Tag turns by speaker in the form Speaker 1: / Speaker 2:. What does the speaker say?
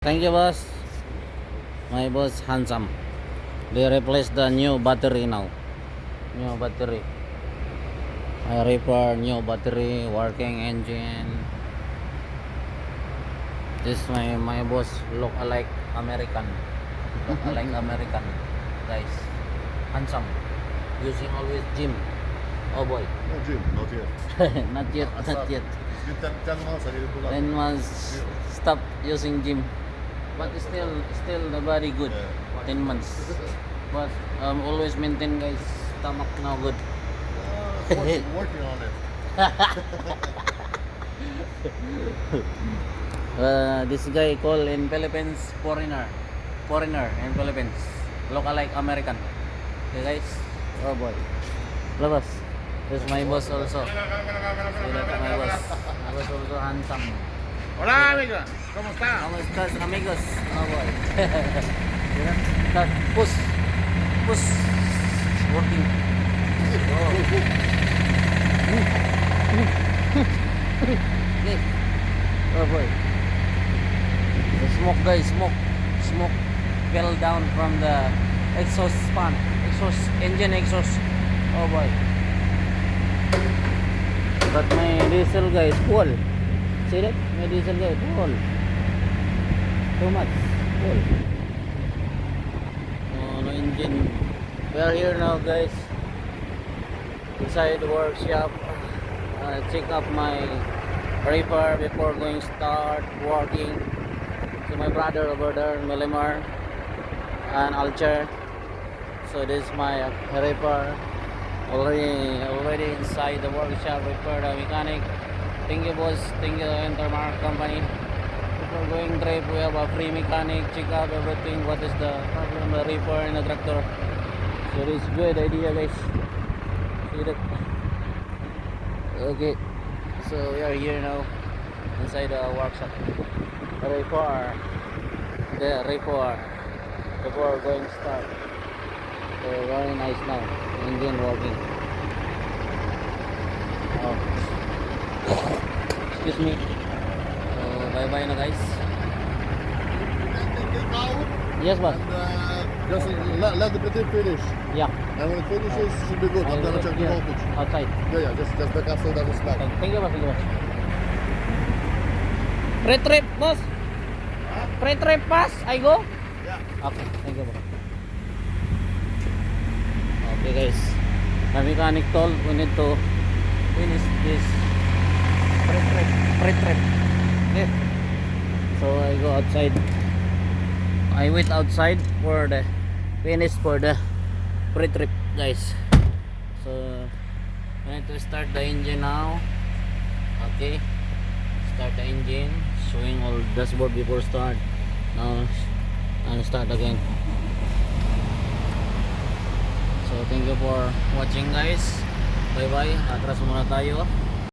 Speaker 1: Thank you, boss. My boss handsome. They replaced the new battery now. New battery. I repair new battery, working engine. This my boss look alike American. Look alike American, guys. Handsome. Using always gym. Oh boy.
Speaker 2: No gym, not yet.
Speaker 1: Not yet. Not yet.
Speaker 2: It's been 10 months. I need to pull up.
Speaker 1: 10 months. Stop using gym. But still the body good.
Speaker 2: Yeah.
Speaker 1: 10 months. But always maintain, guys. Stomach now good.
Speaker 2: Working on it.
Speaker 1: This guy call in Philippines foreigner in Philippines, look alike American. Okay, guys. Oh boy, labas. This is my boss also. See that my boss. My boss also handsome.
Speaker 3: Hola amiga, ¿cómo está?
Speaker 1: ¿Cómo estás, amigos? Oh boy. Start push working. Oh. Okay. Oh boy. The smoke, guys, smoke fell down from the exhaust fan, engine exhaust. Oh boy. But my diesel, guys, full. See that? My diesel, guys, full. Too much full. No engine. We are here now, guys, inside the workshop. Check up my reefer before going start working. So my brother over there, Milimar and Alcher. So this is my reefer already inside the workshop. Repair the mechanic. Thank you, boss. Thank you, Intermark company. Before going trip, we have a free mechanic. Check out everything. What is the problem, the reefer and the tractor. So this is good idea, guys. See that? Okay, so we are here now inside the workshop. Repair before going start. So very nice now. Engine working. Oh. Excuse me. So bye bye na, guys.
Speaker 2: Take out
Speaker 1: Yes, boss.
Speaker 2: and just let the battery finish.
Speaker 1: Yeah.
Speaker 2: And when it finishes, it should be good. I'm gonna check the voltage.
Speaker 1: Outside.
Speaker 2: Yeah, just the castle that is back.
Speaker 1: Thank you, boss. Thank you, boss. Pre-trip, boss. Pre-trip pass. I go.
Speaker 2: Yeah.
Speaker 1: Okay, thank you, boss. Okay, guys. The mechanic told we need to finish this pre-trip. Okay. So I go outside. I wait outside for the finish for the pre-trip, guys. So I need to start the engine now. Okay. Start the engine. Showing all dashboard before start. Now and start again. So thank you for watching, guys. Bye bye. Atras muna tayo.